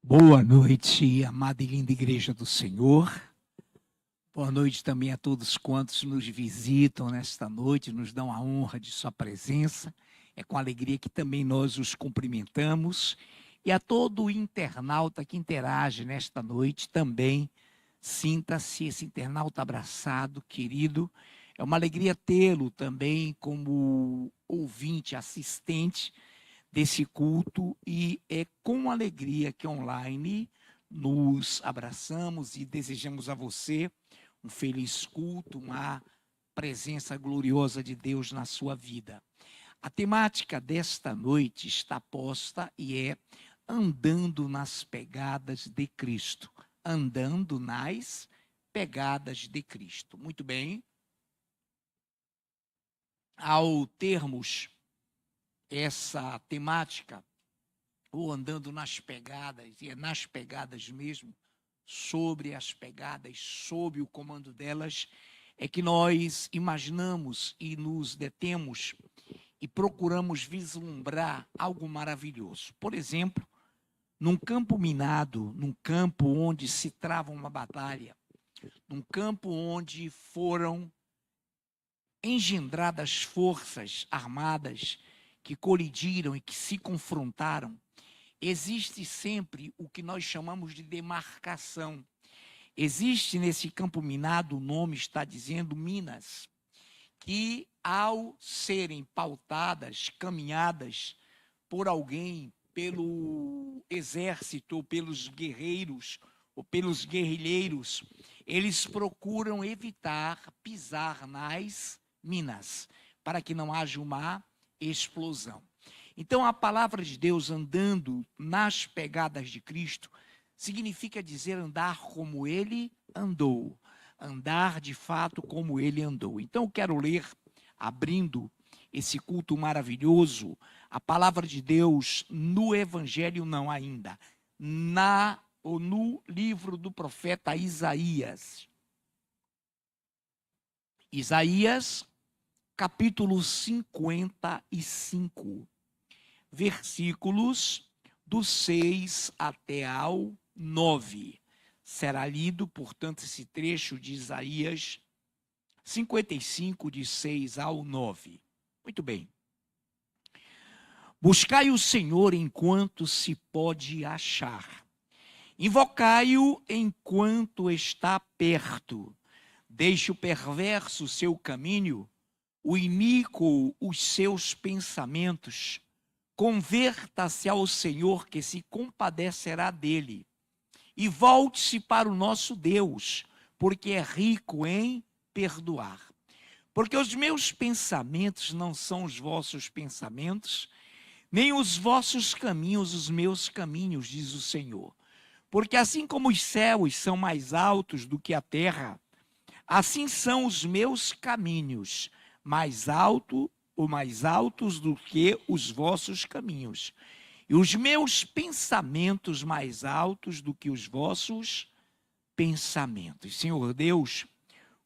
Boa noite, amada e linda Igreja do Senhor. Boa noite também a todos quantos nos visitam nesta noite, nos dão a honra de sua presença. É com alegria que também nós os cumprimentamos. E a todo internauta que interage nesta noite também, sinta-se esse internauta abraçado, querido. É uma alegria tê-lo também como ouvinte, assistente desse culto, e é com alegria que online nos abraçamos e desejamos a você um feliz culto, uma presença gloriosa de Deus na sua vida. A temática desta noite está posta e é andando nas pegadas de Cristo. Andando nas pegadas de Cristo. Muito bem. Ao termos essa temática, ou andando nas pegadas, e é nas pegadas mesmo, sobre as pegadas, sob o comando delas, é que nós imaginamos e nos detemos e procuramos vislumbrar algo maravilhoso. Por exemplo, num campo minado, num campo onde se trava uma batalha, num campo onde foram engendradas forças armadas que colidiram e que se confrontaram, existe sempre o que nós chamamos de demarcação. Existe nesse campo minado, o nome está dizendo minas, que ao serem pautadas, caminhadas por alguém, pelo exército, ou pelos guerreiros, ou pelos guerrilheiros, eles procuram evitar pisar nas minas, para que não haja uma explosão. Então, a palavra de Deus, andando nas pegadas de Cristo, significa dizer andar como ele andou, andar de fato como ele andou. Então, eu quero ler, abrindo esse culto maravilhoso, a palavra de Deus no Evangelho, não ainda, no livro do profeta Isaías. Isaías, capítulo 55, versículos do 6 até ao 9. Será lido, portanto, esse trecho de Isaías 55, de 6 ao 9. Muito bem. Buscai o Senhor enquanto se pode achar. Invocai-o enquanto está perto. Deixe o perverso seu caminho, o iníquo os seus pensamentos. Converta-se ao Senhor, que se compadecerá dele. E volte-se para o nosso Deus, porque é rico em perdoar. Porque os meus pensamentos não são os vossos pensamentos, nem os vossos caminhos os meus caminhos, diz o Senhor. Porque assim como os céus são mais altos do que a terra, assim são os meus caminhos mais altos do que os vossos caminhos, e os meus pensamentos mais altos do que os vossos pensamentos. Senhor Deus,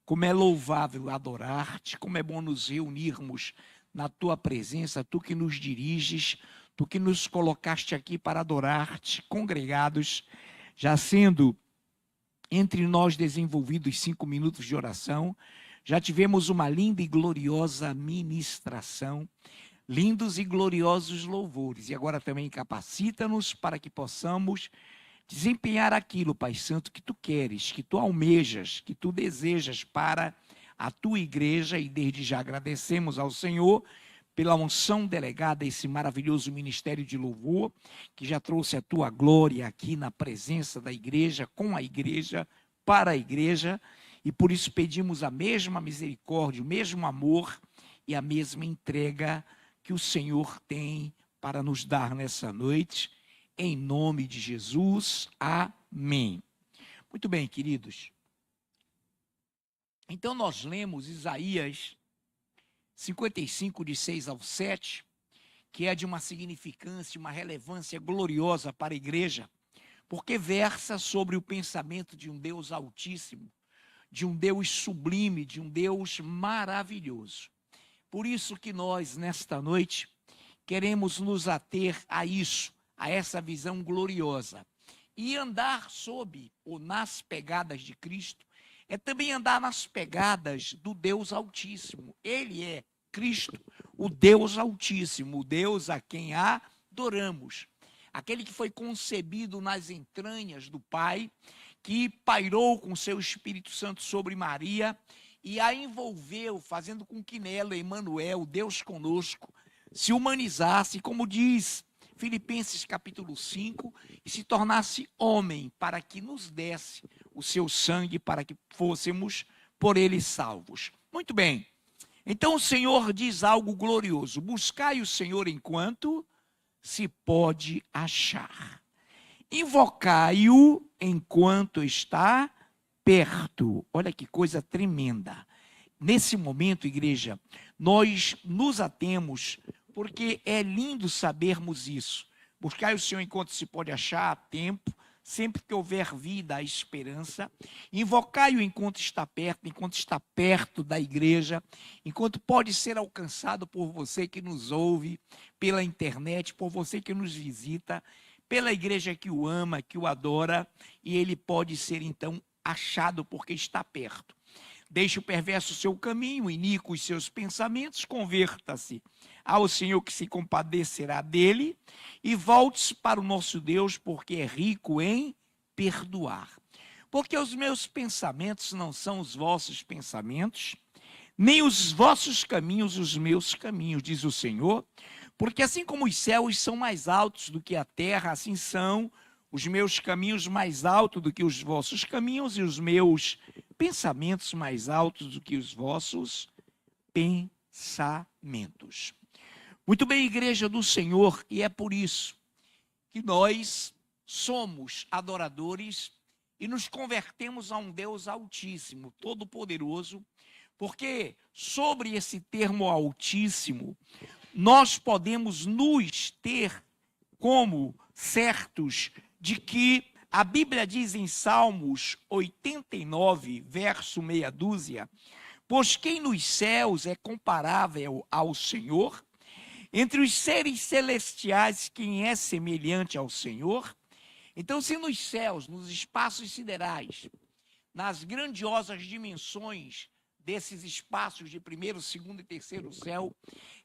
como é louvável adorar-te, como é bom nos reunirmos na tua presença, tu que nos diriges, tu que nos colocaste aqui para adorar-te, congregados, já sendo entre nós desenvolvidos 5 minutos de oração. Já tivemos uma linda e gloriosa ministração, lindos e gloriosos louvores, e agora também capacita-nos para que possamos desempenhar aquilo, Pai Santo, que tu queres, que tu almejas, que tu desejas para a tua igreja, e desde já agradecemos ao Senhor pela unção delegada a esse maravilhoso ministério de louvor, que já trouxe a tua glória aqui na presença da igreja, com a igreja, para a igreja, e por isso pedimos a mesma misericórdia, o mesmo amor e a mesma entrega que o Senhor tem para nos dar nessa noite, em nome de Jesus, amém. Muito bem, queridos. Então nós lemos Isaías 55, de 6 ao 7, que é de uma significância, uma relevância gloriosa para a igreja, porque versa sobre o pensamento de um Deus altíssimo, de um Deus sublime, de um Deus maravilhoso. Por isso que nós, nesta noite, queremos nos ater a isso, a essa visão gloriosa, E andar sob ou nas pegadas de Cristo é também andar nas pegadas do Deus Altíssimo. Ele é Cristo, o Deus Altíssimo, o Deus a quem adoramos. Aquele que foi concebido nas entranhas do Pai, que pairou com seu Espírito Santo sobre Maria e a envolveu, fazendo com que nela, Emmanuel, Deus conosco, se humanizasse, como diz Filipenses capítulo 5, e se tornasse homem para que nos desse o seu sangue, para que fôssemos por ele salvos. Muito bem, então o Senhor diz algo glorioso: buscai o Senhor enquanto se pode achar. Invocai-o enquanto está perto. Olha que coisa tremenda. Nesse momento, igreja, nós nos atemos, porque é lindo sabermos isso. Buscai o Senhor enquanto se pode achar, há tempo, sempre que houver vida, há esperança. Invocai-o enquanto está perto da igreja, enquanto pode ser alcançado por você que nos ouve pela internet, por você que nos visita, pela igreja que o ama, que o adora, e ele pode ser então achado porque está perto. Deixe o perverso seu caminho, iníquo os seus pensamentos, converta-se ao Senhor que se compadecerá dele e volte-se para o nosso Deus, porque é rico em perdoar. Porque os meus pensamentos não são os vossos pensamentos, nem os vossos caminhos os meus caminhos, diz o Senhor. Porque assim como os céus são mais altos do que a terra, assim são os meus caminhos mais altos do que os vossos caminhos e os meus pensamentos mais altos do que os vossos pensamentos. Muito bem, igreja do Senhor, e é por isso que nós somos adoradores e nos convertemos a um Deus Altíssimo, Todo-Poderoso, porque sobre esse termo Altíssimo, nós podemos nos ter como certos de que a Bíblia diz em Salmos 89, verso meia dúzia: pois quem nos céus é comparável ao Senhor? Entre os seres celestiais, quem é semelhante ao Senhor? Então, se nos céus, nos espaços siderais, nas grandiosas dimensões desses espaços de primeiro, segundo e terceiro céu,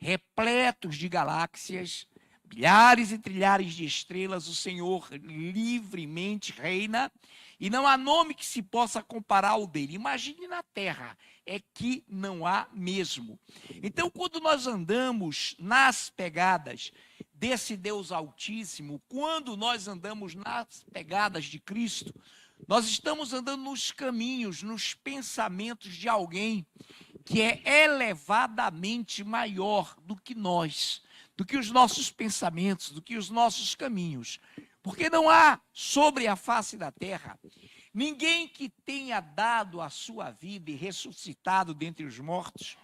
repletos de galáxias, milhares e trilhares de estrelas, o Senhor livremente reina, e não há nome que se possa comparar ao dele. Imagine na terra, é que não há mesmo. Então, quando nós andamos nas pegadas desse Deus Altíssimo, quando nós andamos nas pegadas de Cristo, nós estamos andando nos caminhos, nos pensamentos de alguém que é elevadamente maior do que nós, do que os nossos pensamentos, do que os nossos caminhos. Porque não há sobre a face da terra ninguém que tenha dado a sua vida e ressuscitado dentre os mortos,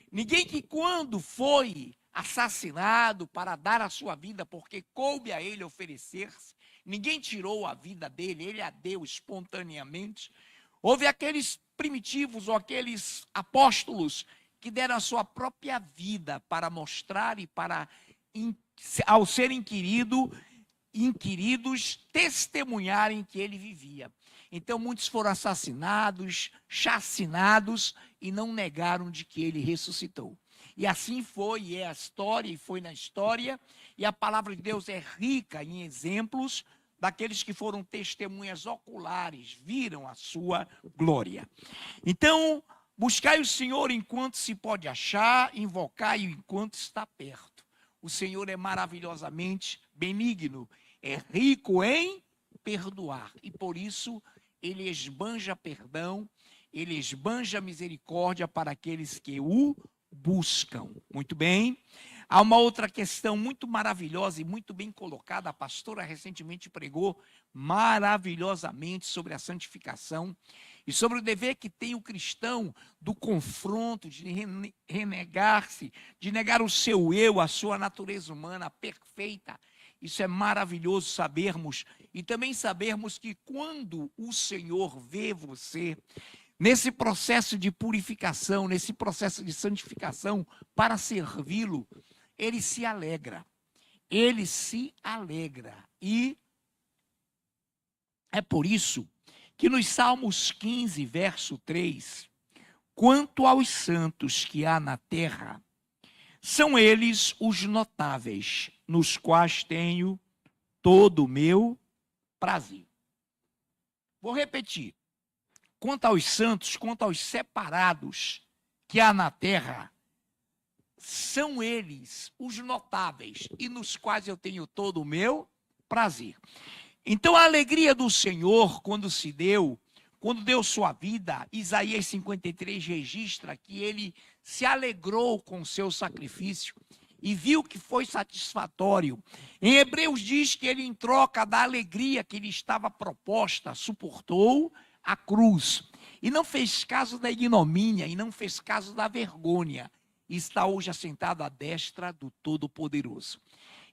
ninguém que quando foi assassinado para dar a sua vida, porque coube a ele oferecer-se, ninguém tirou a vida dele, ele a deu espontaneamente. Houve aqueles primitivos ou aqueles apóstolos que deram a sua própria vida para mostrar e para, ao serem inquiridos, testemunharem que ele vivia. Então muitos foram assassinados, chacinados e não negaram de que ele ressuscitou. E assim foi, e é a história, e foi na história, e a palavra de Deus é rica em exemplos daqueles que foram testemunhas oculares, viram a sua glória. Então, buscai o Senhor enquanto se pode achar, invocai-o enquanto está perto. O Senhor é maravilhosamente benigno, é rico em perdoar, e por isso ele esbanja perdão, ele esbanja misericórdia para aqueles que o buscam. Muito bem. Há uma outra questão muito maravilhosa e muito bem colocada. A pastora recentemente pregou maravilhosamente sobre a santificação e sobre o dever que tem o cristão do confronto, de renegar-se, de negar o seu eu, a sua natureza humana perfeita. Isso é maravilhoso sabermos, e também sabermos que quando o Senhor vê você nesse processo de purificação, nesse processo de santificação para servi-lo, ele se alegra. Ele se alegra. E É por isso que nos Salmos 15, verso 3, quanto aos santos que há na terra, são eles os notáveis, nos quais tenho todo o meu prazer. Vou repetir. Quanto aos santos, quanto aos separados que há na terra, são eles os notáveis e nos quais eu tenho todo o meu prazer. Então a alegria do Senhor, quando deu sua vida, Isaías 53 registra que ele se alegrou com o seu sacrifício e viu que foi satisfatório. Em Hebreus diz que ele, em troca da alegria que lhe estava proposta, suportou a cruz e não fez caso da ignomínia e não fez caso da vergonha. E está hoje assentado à destra do Todo-Poderoso.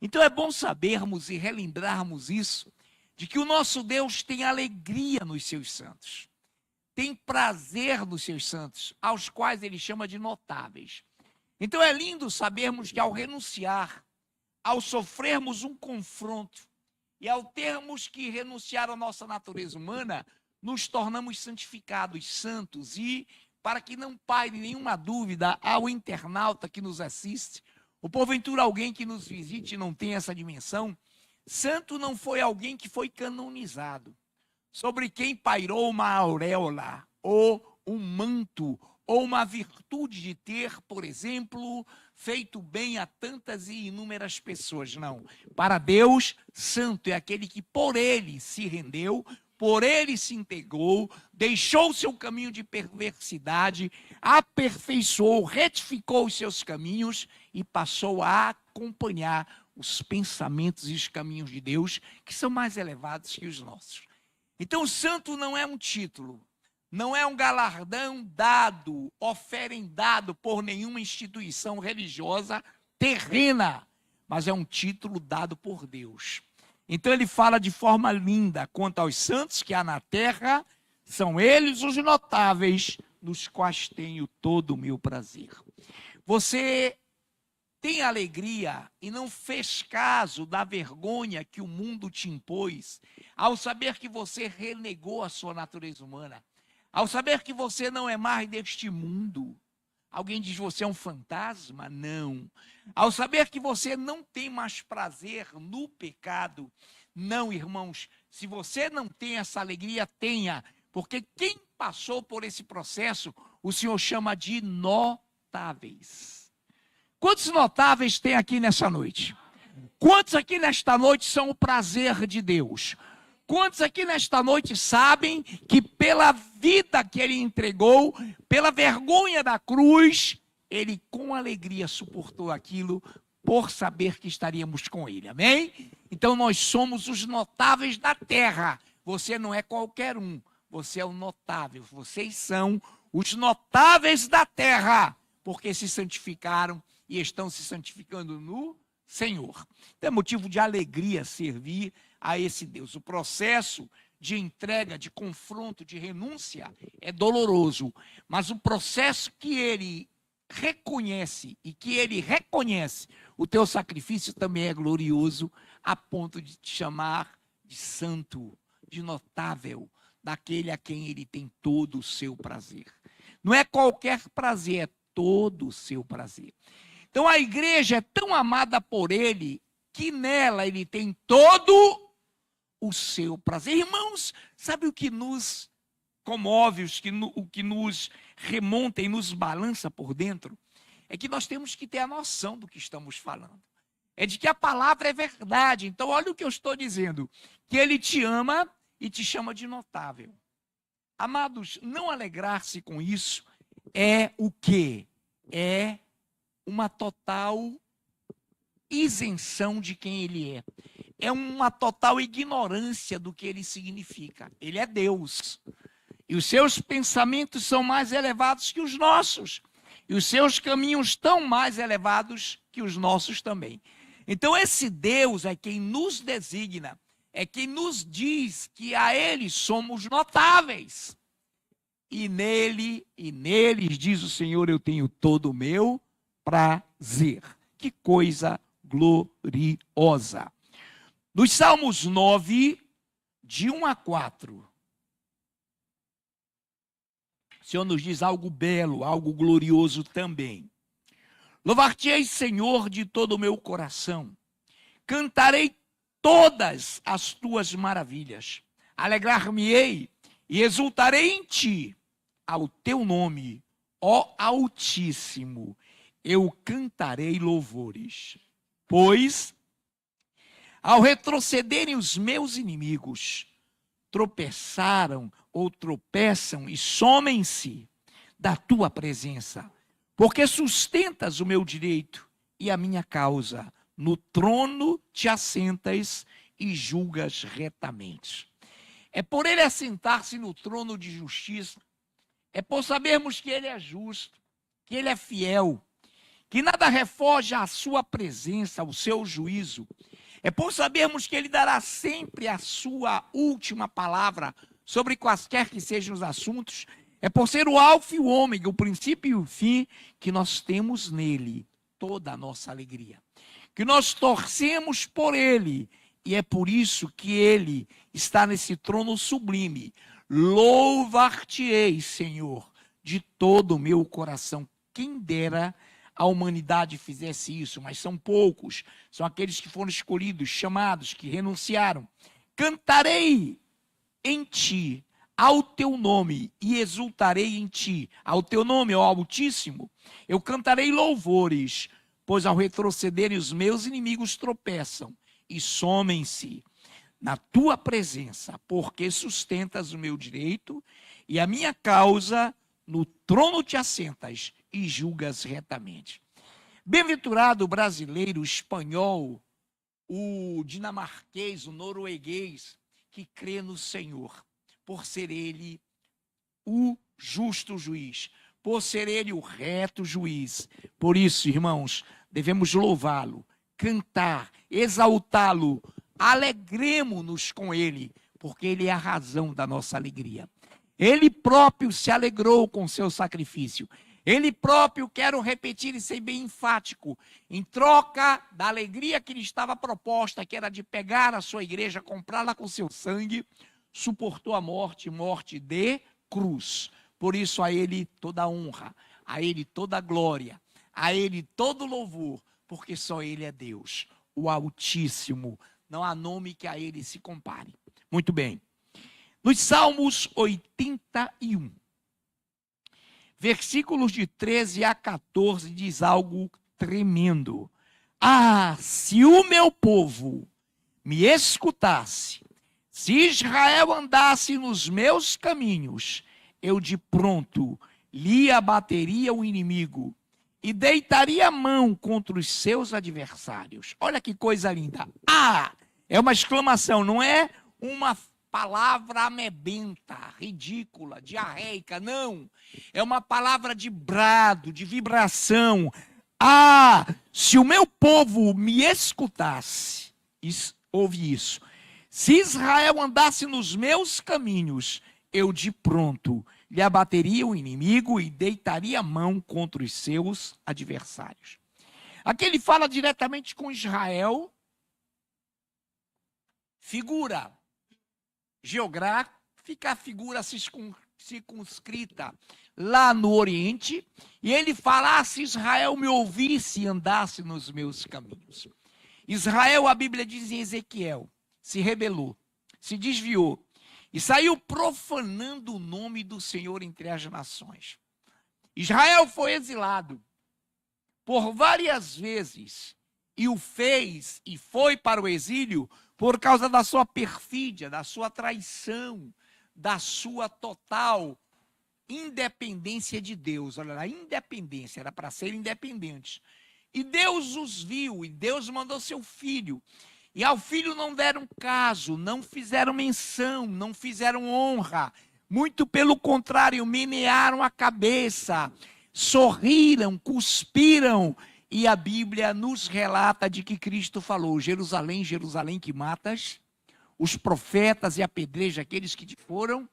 Então é bom sabermos e relembrarmos isso, de que o nosso Deus tem alegria nos seus santos, tem prazer nos seus santos, aos quais ele chama de notáveis. Então é lindo sabermos que ao renunciar, ao sofrermos um confronto e ao termos que renunciar à nossa natureza humana, nos tornamos santificados, santos. E para que não paire nenhuma dúvida ao internauta que nos assiste, ou porventura alguém que nos visite e não tem essa dimensão, santo não foi alguém que foi canonizado, sobre quem pairou uma auréola, ou um manto, ou uma virtude de ter, por exemplo, feito bem a tantas e inúmeras pessoas. Não. Para Deus, santo é aquele que por ele se rendeu, por ele se integrou, deixou seu caminho de perversidade, aperfeiçoou, retificou os seus caminhos e passou a acompanhar os pensamentos e os caminhos de Deus, que são mais elevados que os nossos. Então, o santo não é um título, não é um galardão dado, oferendado por nenhuma instituição religiosa terrena, mas é um título dado por Deus. Então ele fala de forma linda, quanto aos santos que há na terra, são eles os notáveis, nos quais tenho todo o meu prazer. Você tem alegria e não fez caso da vergonha que o mundo te impôs, ao saber que você renegou a sua natureza humana, ao saber que você não é mais deste mundo. Alguém diz, você é um fantasma? Não. Ao saber que você não tem mais prazer no pecado. Não, irmãos, se você não tem essa alegria, tenha. Porque quem passou por esse processo, o Senhor chama de notáveis. Quantos notáveis tem aqui nessa noite? Quantos aqui nesta noite são o prazer de Deus? Quantos aqui nesta noite sabem que pela vida que ele entregou, pela vergonha da cruz, ele com alegria suportou aquilo por saber que estaríamos com ele, amém? Então nós somos os notáveis da terra. Você não é qualquer um, você é o notável. Vocês são os notáveis da terra, porque se santificaram e estão se santificando no Senhor. Então é motivo de alegria servir a esse Deus. O processo de entrega, de confronto, de renúncia é doloroso, mas o processo que ele reconhece e que ele reconhece o teu sacrifício também é glorioso, a ponto de te chamar de santo, de notável, daquele a quem ele tem todo o seu prazer. Não é qualquer prazer, é todo o seu prazer. Então a igreja é tão amada por ele que nela ele tem todo o seu prazer. Irmãos, sabe o que nos comove, o que nos remonta e nos balança por dentro? É que nós temos que ter a noção do que estamos falando. É de que a palavra é verdade. Então olha o que eu estou dizendo, que ele te ama e te chama de notável. Amados, não alegrar-se com isso é o quê? É uma total isenção de quem ele é. É uma total ignorância do que ele significa. Ele é Deus. E os seus pensamentos são mais elevados que os nossos. E os seus caminhos tão mais elevados que os nossos também. Então esse Deus é quem nos designa, é quem nos diz que a ele somos notáveis. E neles, diz o Senhor, eu tenho todo o meu prazer. Que coisa gloriosa. Nos Salmos 9, de 1 a 4, o Senhor nos diz algo belo, algo glorioso também. Louvar-te-ei, Senhor, de todo o meu coração. Cantarei todas as tuas maravilhas. Alegrar-me-ei e exultarei em ti. Ao teu nome, ó Altíssimo, eu cantarei louvores. Pois, ao retrocederem os meus inimigos, tropeçaram ou tropeçam e somem-se da tua presença, porque sustentas o meu direito e a minha causa. No trono te assentas e julgas retamente. É por ele assentar-se no trono de justiça, é por sabermos que ele é justo, que ele é fiel, que nada refoge à sua presença, ao seu juízo. É por sabermos que ele dará sempre a sua última palavra sobre quaisquer que sejam os assuntos. É por ser o alfa e o ômega, o princípio e o fim, que nós temos nele toda a nossa alegria. Que nós torcemos por ele, e é por isso que ele está nesse trono sublime. Louvar-te-ei, Senhor, de todo o meu coração. Quem dera a humanidade fizesse isso, mas são poucos. São aqueles que foram escolhidos, chamados, que renunciaram. Cantarei em ti, ao teu nome, e exultarei em ti. Ao teu nome, ó Altíssimo, eu cantarei louvores, pois ao retrocederem os meus inimigos tropeçam e somem-se na tua presença, porque sustentas o meu direito e a minha causa. No trono te assentas e julgas retamente. Bem-aventurado o brasileiro, o espanhol, o dinamarquês, o norueguês, que crê no Senhor, por ser ele o justo juiz, por ser ele o reto juiz. Por isso, irmãos, devemos louvá-lo, cantar, exaltá-lo, alegremo-nos com ele, porque ele é a razão da nossa alegria. Ele próprio se alegrou com seu sacrifício. Ele próprio, quero repetir e ser bem enfático, em troca da alegria que lhe estava proposta, que era de pegar a sua igreja, comprá-la com seu sangue, suportou a morte, morte de cruz. Por isso a ele toda a honra, a ele toda a glória, a ele todo o louvor, porque só ele é Deus, o Altíssimo. Não há nome que a ele se compare. Muito bem. Nos Salmos 81, versículos de 13 a 14, diz algo tremendo. Ah, se o meu povo me escutasse, se Israel andasse nos meus caminhos, eu de pronto lhe abateria o inimigo e deitaria a mão contra os seus adversários. Olha que coisa linda. Ah, é uma exclamação, não é uma palavra amebenta, ridícula, diarreica, não. É uma palavra de brado, de vibração. Ah, se o meu povo me escutasse, ouve isso. Se Israel andasse nos meus caminhos, eu de pronto lhe abateria o inimigo e deitaria a mão contra os seus adversários. Aqui ele fala diretamente com Israel, figura geográfica, figura circunscrita lá no Oriente, e ele fala, se Israel me ouvisse e andasse nos meus caminhos. Israel, a Bíblia diz em Ezequiel, se rebelou, se desviou, e saiu profanando o nome do Senhor entre as nações. Israel foi exilado por várias vezes, e o fez, e foi para o exílio, por causa da sua perfídia, da sua traição, da sua total independência de Deus. Olha lá, independência, era para ser independentes. E Deus os viu, e Deus mandou seu filho. E ao filho não deram caso, não fizeram menção, não fizeram honra. Muito pelo contrário, menearam a cabeça, sorriram, cuspiram. E a Bíblia nos relata de que Cristo falou, Jerusalém, Jerusalém, que matas os profetas e apedreja aqueles que te foram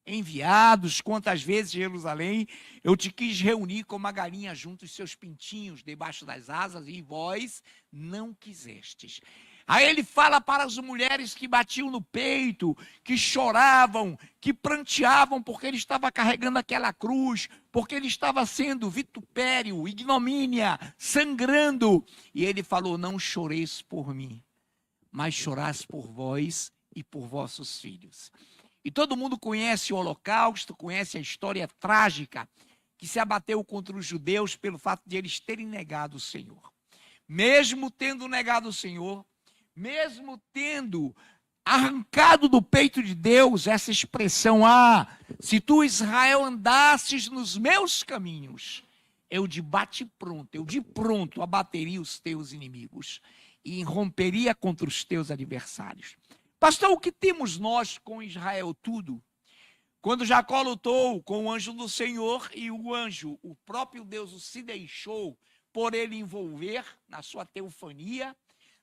enviados. Quantas vezes, Jerusalém, eu te quis reunir como uma galinha junto os seus pintinhos debaixo das asas, e vós não quisestes. Aí ele fala para as mulheres que batiam no peito, que choravam, que pranteavam porque ele estava carregando aquela cruz, porque ele estava sendo vitupério, ignomínia, sangrando. E ele falou: não choreis por mim, mas chorais por vós e por vossos filhos. E todo mundo conhece o Holocausto, conhece a história trágica que se abateu contra os judeus pelo fato de eles terem negado o Senhor. Mesmo tendo negado o Senhor, mesmo tendo arrancado do peito de Deus essa expressão: se tu, Israel, andasses nos meus caminhos, eu de bate-pronto, eu de pronto abateria os teus inimigos e romperia contra os teus adversários. Pastor, o que temos nós com Israel? Tudo. Quando Jacó lutou com o anjo do Senhor e o anjo, o próprio Deus, se deixou por ele envolver na sua teofania,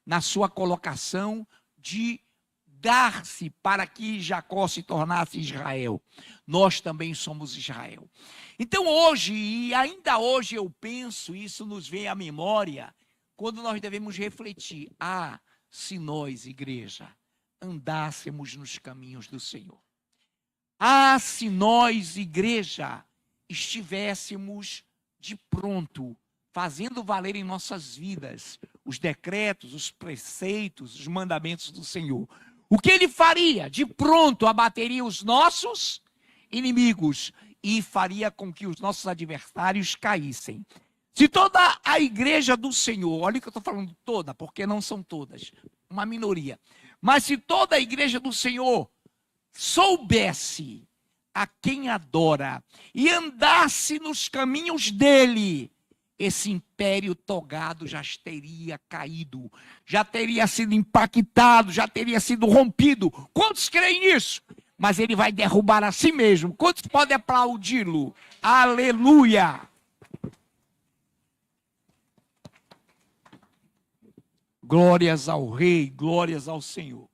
na sua colocação de dar-se para que Jacó se tornasse Israel. Nós também somos Israel. Então hoje, e ainda hoje eu penso, isso nos vem à memória, quando nós devemos refletir: se nós, igreja, andássemos nos caminhos do Senhor. Se nós, igreja, estivéssemos de pronto, fazendo valer em nossas vidas os decretos, os preceitos, os mandamentos do Senhor. O que ele faria? De pronto abateria os nossos inimigos e faria com que os nossos adversários caíssem. Se toda a igreja do Senhor, olha o que eu estou falando toda, porque não são todas, uma minoria, mas se toda a igreja do Senhor soubesse a quem adora e andasse nos caminhos dele, esse império togado já teria caído, já teria sido impactado, já teria sido rompido. Quantos creem nisso? Mas ele vai derrubar a si mesmo. Quantos podem aplaudi-lo? Aleluia! Glórias ao Rei, glórias ao Senhor.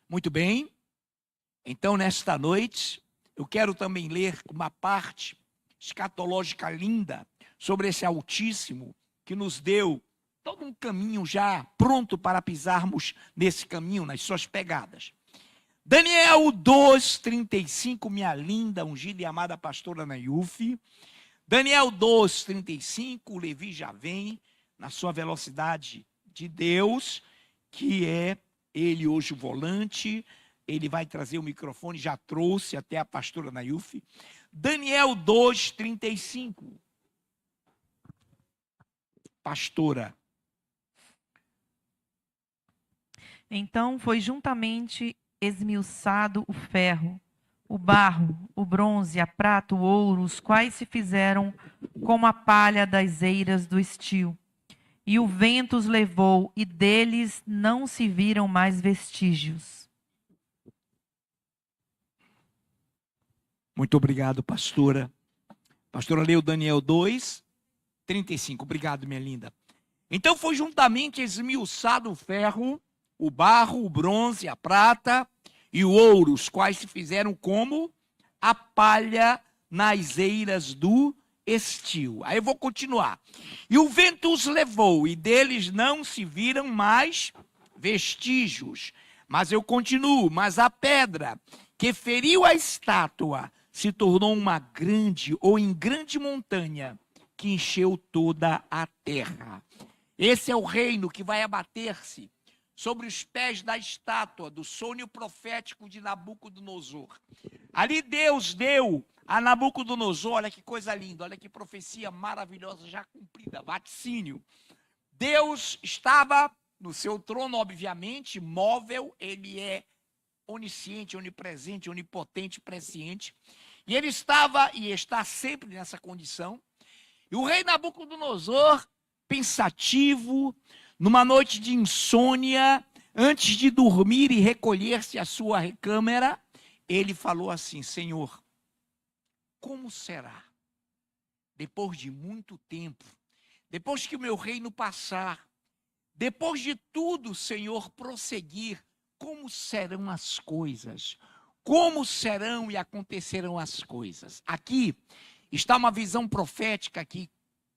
Muito bem. Então, nesta noite, eu quero também ler uma parte escatológica linda sobre esse Altíssimo que nos deu todo um caminho já pronto para pisarmos nesse caminho, nas suas pegadas. Daniel 2:35, minha linda, ungida e amada pastora Nayufi. Daniel 2:35, o Levi já vem na sua velocidade de Deus, que é ele hoje o volante. Ele vai trazer o microfone, já trouxe até a pastora Nayufi. Daniel 2:35. Pastora. Então foi juntamente esmiuçado o ferro, o barro, o bronze, a prata, o ouro, os quais se fizeram como a palha das eiras do estio. E o vento os levou, e deles não se viram mais vestígios. Muito obrigado, pastora. Pastora leu Daniel 2:35. Obrigado, minha linda. Então foi juntamente esmiuçado o ferro, o barro, o bronze, a prata e o ouro, os quais se fizeram como a palha nas eiras do estio. Aí eu vou continuar. E o vento os levou, e deles não se viram mais vestígios. Mas eu continuo. Mas a pedra que feriu a estátua se tornou uma grande ou em grande montanha que encheu toda a terra. Esse é o reino que vai abater-se sobre os pés da estátua do sonho profético de Nabucodonosor. Ali Deus deu a Nabucodonosor, olha que coisa linda, olha que profecia maravilhosa já cumprida, vaticínio. Deus estava no seu trono, obviamente, móvel, ele é onisciente, onipresente, onipotente, presciente. E ele estava e está sempre nessa condição. E o rei Nabucodonosor, pensativo, numa noite de insônia, antes de dormir e recolher-se à sua recâmara, ele falou assim: Senhor, como será, depois de muito tempo, depois que o meu reino passar, depois de tudo, Senhor, prosseguir, como serão as coisas? Como serão e acontecerão as coisas? Aqui está uma visão profética que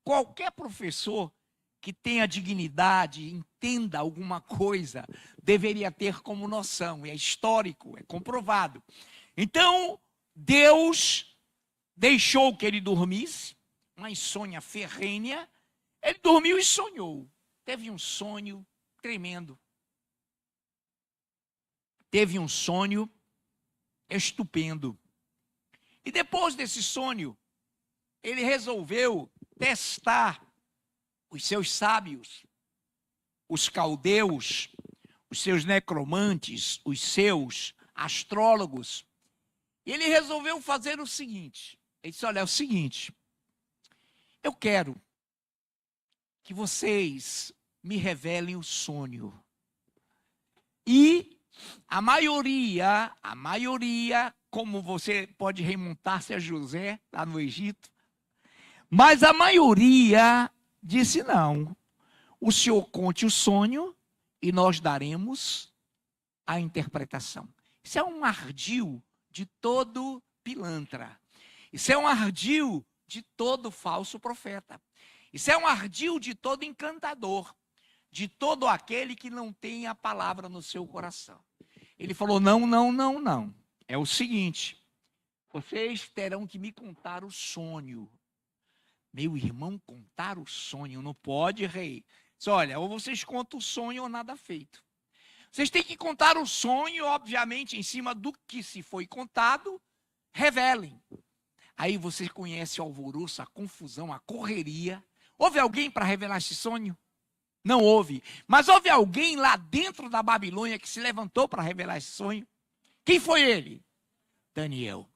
qualquer professor que tenha dignidade, entenda alguma coisa, deveria ter como noção. E é histórico, é comprovado. Então, Deus deixou que ele dormisse, uma insônia ferrenha. Ele dormiu e sonhou. Teve um sonho tremendo. Teve um sonho estupendo. E depois desse sonho, ele resolveu testar os seus sábios, os caldeus, os seus necromantes, os seus astrólogos. E ele resolveu fazer o seguinte. Ele disse, olha, é o seguinte, eu quero que vocês me revelem o sonho. E a maioria, como você pode remontar-se a José, lá no Egito, mas a maioria disse não. O senhor conte o sonho e nós daremos a interpretação. Isso é um ardil de todo pilantra. Isso é um ardil de todo falso profeta. Isso é um ardil de todo encantador, de todo aquele que não tem a palavra no seu coração. Ele falou, não, não, não, não. É o seguinte, vocês terão que me contar o sonho. Meu irmão, contar o sonho, não pode, rei. Diz, olha, ou vocês contam o sonho ou nada feito. Vocês têm que contar o sonho, obviamente, em cima do que se foi contado, revelem. Aí você conhece o alvoroço, a confusão, a correria. Houve alguém para revelar esse sonho? Não houve. Mas houve alguém lá dentro da Babilônia que se levantou para revelar esse sonho? Quem foi ele? Daniel.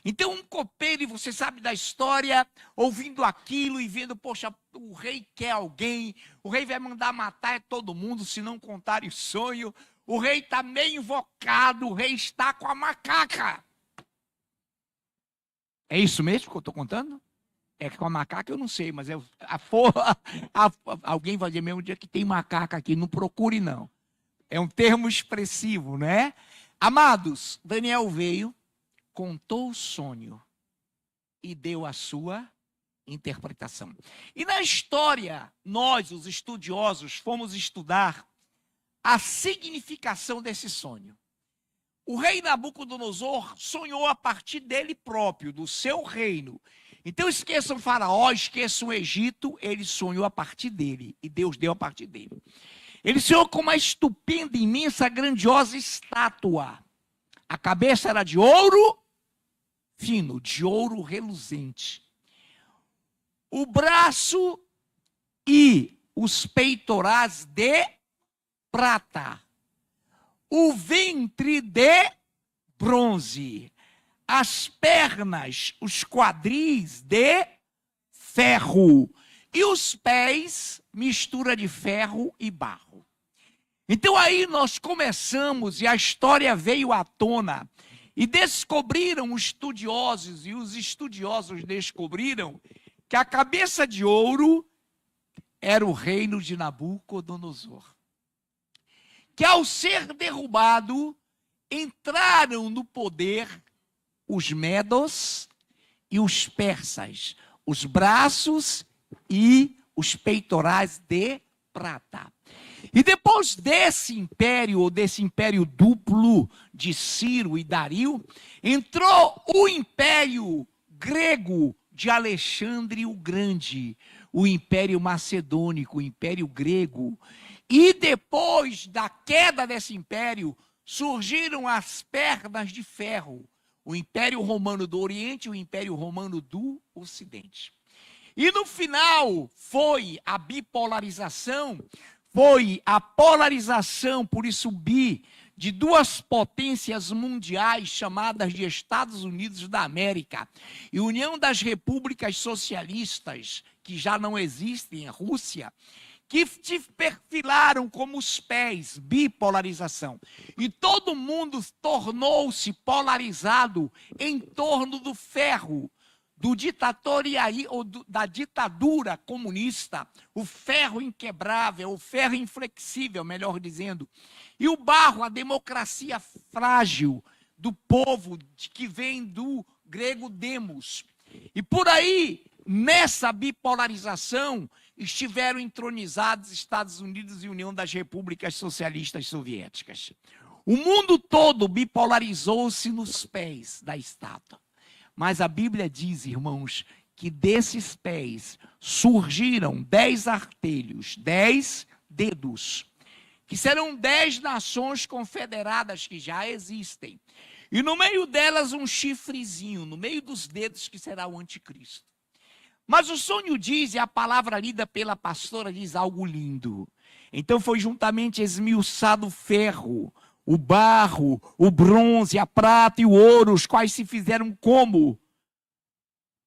Então um copeiro, e você sabe da história, ouvindo aquilo e vendo, poxa, o rei quer alguém, o rei vai mandar matar todo mundo se não contarem o sonho, o rei está meio invocado, o rei está com a macaca. É isso mesmo que eu estou contando? É que com a macaca eu não sei, mas alguém vai dizer mesmo dia que tem macaca aqui, não procure não. É um termo expressivo, né? Amados, Daniel veio, contou o sonho e deu a sua interpretação. E na história, nós, os estudiosos, fomos estudar a significação desse sonho. O rei Nabucodonosor sonhou a partir dele próprio, do seu reino. Então esqueçam o faraó, esqueçam o Egito, ele sonhou a partir dele, e Deus deu a partir dele. Ele sonhou com uma estupenda, imensa, grandiosa estátua. A cabeça era de ouro fino, de ouro reluzente. O braço e os peitorais de prata. O ventre de bronze. As pernas, os quadris de ferro. E os pés, mistura de ferro e barro. Então aí nós começamos e a história veio à tona. E descobriram os estudiosos, e os estudiosos descobriram que a cabeça de ouro era o reino de Nabucodonosor. Que ao ser derrubado, entraram no poder os medos e os persas, os braços e os peitorais de prata. E depois desse império duplo de Ciro e Dario, entrou o império grego de Alexandre o Grande, o império macedônico, o império grego. E depois da queda desse império, surgiram as pernas de ferro, o Império Romano do Oriente e o Império Romano do Ocidente. E no final foi a bipolarização, foi a polarização, por isso bi, de duas potências mundiais chamadas de Estados Unidos da América e União das Repúblicas Socialistas, que já não existem, a Rússia, que te perfilaram como os pés, bipolarização. E todo mundo tornou-se polarizado em torno do ferro, do da ditadura comunista, o ferro inquebrável, o ferro inflexível, melhor dizendo, e o barro, a democracia frágil do povo que vem do grego demos. E por aí nessa bipolarização estiveram entronizados Estados Unidos e União das Repúblicas Socialistas Soviéticas. O mundo todo bipolarizou-se nos pés da estátua. Mas a Bíblia diz, irmãos, que desses pés surgiram 10 artelhos, 10 dedos, que serão 10 nações confederadas que já existem. E no meio delas um chifrezinho, no meio dos dedos, que será o anticristo. Mas o sonho diz, e a palavra lida pela pastora diz algo lindo. Então foi juntamente esmiuçado o ferro, o barro, o bronze, a prata e o ouro, os quais se fizeram como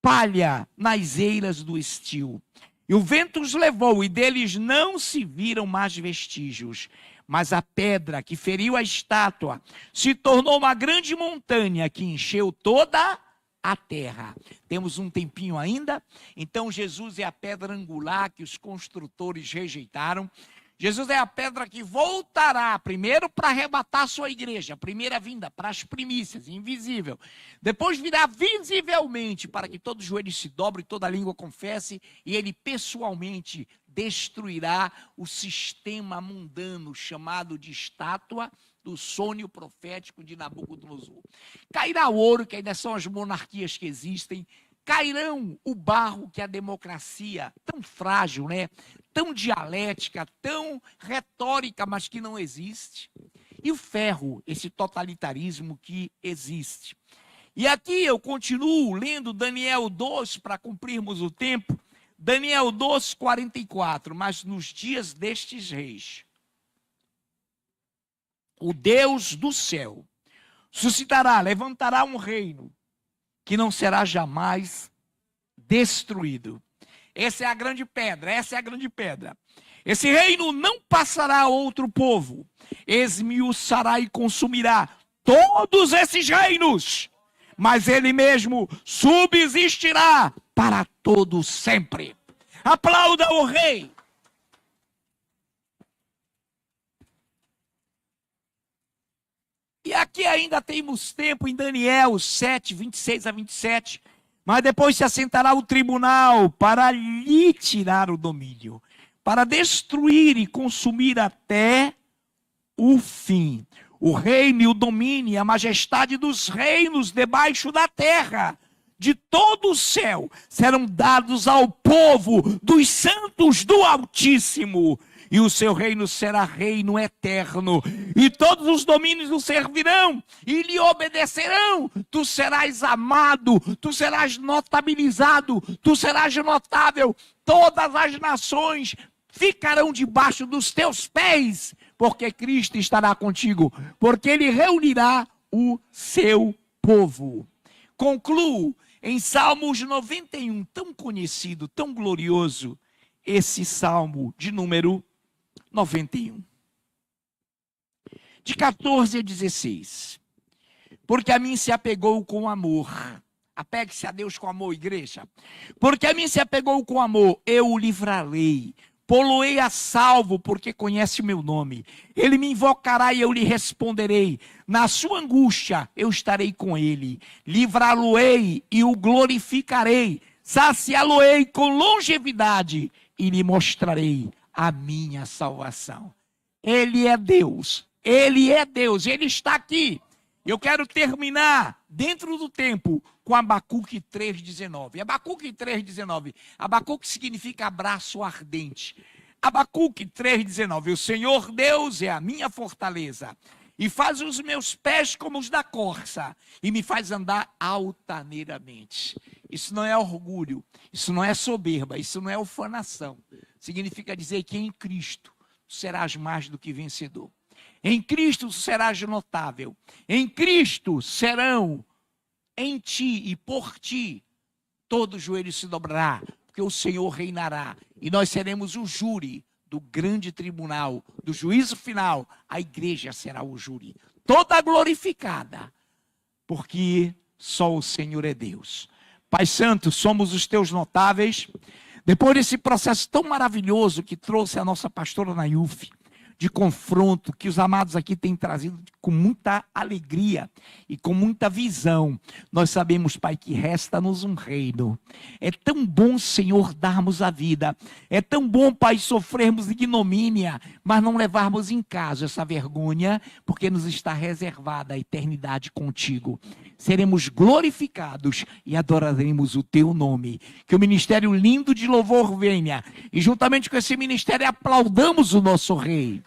palha nas eiras do estio. E o vento os levou, e deles não se viram mais vestígios. Mas a pedra que feriu a estátua se tornou uma grande montanha que encheu toda a terra. Temos um tempinho ainda. Então Jesus é a pedra angular que os construtores rejeitaram. Jesus é a pedra que voltará primeiro para arrebatar sua igreja, a primeira vinda, para as primícias, invisível. Depois virá visivelmente para que todo joelho se dobre, toda língua confesse, e ele pessoalmente destruirá o sistema mundano chamado de estátua do sonho profético de Nabucodonosor. Cairá o ouro, que ainda são as monarquias que existem, cairão o barro, que é a democracia, tão frágil, né? Tão dialética, tão retórica, mas que não existe. E o ferro, esse totalitarismo que existe. E aqui eu continuo lendo Daniel 2, para cumprirmos o tempo. Daniel 2, 44. Mas nos dias destes reis, o Deus do céu suscitará, levantará um reino que não será jamais destruído. Essa é a grande pedra, essa é a grande pedra. Esse reino não passará a outro povo, esmiuçará e consumirá todos esses reinos, mas ele mesmo subsistirá para todo sempre. Aplauda o rei. E aqui ainda temos tempo em Daniel 7, 26 a 27. Mas depois se assentará o tribunal para lhe tirar o domínio, para destruir e consumir até o fim. O reino e o domínio e a majestade dos reinos debaixo da terra, de todo o céu, serão dados ao povo dos santos do Altíssimo. E o seu reino será reino eterno, e todos os domínios o servirão e lhe obedecerão. Tu serás amado, tu serás notabilizado, tu serás notável. Todas as nações ficarão debaixo dos teus pés, porque Cristo estará contigo, porque ele reunirá o seu povo. Concluo em Salmos 91, tão conhecido, tão glorioso, esse salmo de número 91. De 14 a 16. Porque a mim se apegou com amor. Apegue-se a Deus com amor, igreja. Porque a mim se apegou com amor, eu o livrarei. Pô-lo-ei a salvo, porque conhece o meu nome. Ele me invocará e eu lhe responderei. Na sua angústia eu estarei com ele. Livrá-lo-ei e o glorificarei. Saciá-lo-ei com longevidade e lhe mostrarei a minha salvação. Ele é Deus, ele é Deus, ele está aqui. Eu quero terminar dentro do tempo com Abacuque 3,19. Abacuque 3,19. Abacuque significa abraço ardente. Abacuque 3,19. O Senhor Deus é a minha fortaleza e faz os meus pés como os da corça e me faz andar altaneiramente. Isso não é orgulho, isso não é soberba, isso não é ufanação. Significa dizer que em Cristo serás mais do que vencedor. Em Cristo serás notável. Em Cristo serão em ti e por ti todo joelho se dobrará, porque o Senhor reinará e nós seremos o júri do grande tribunal, do juízo final. A igreja será o júri, toda glorificada, porque só o Senhor é Deus. Pai Santo, somos os teus notáveis. Depois desse processo tão maravilhoso que trouxe a nossa pastora Nayuf, de confronto que os amados aqui têm trazido com muita alegria e com muita visão. Nós sabemos, Pai, que resta-nos um reino. É tão bom, Senhor, darmos a vida. É tão bom, Pai, sofrermos ignomínia, mas não levarmos em casa essa vergonha, porque nos está reservada a eternidade contigo. Seremos glorificados e adoraremos o teu nome. Que o ministério lindo de louvor venha e juntamente com esse ministério aplaudamos o nosso Rei.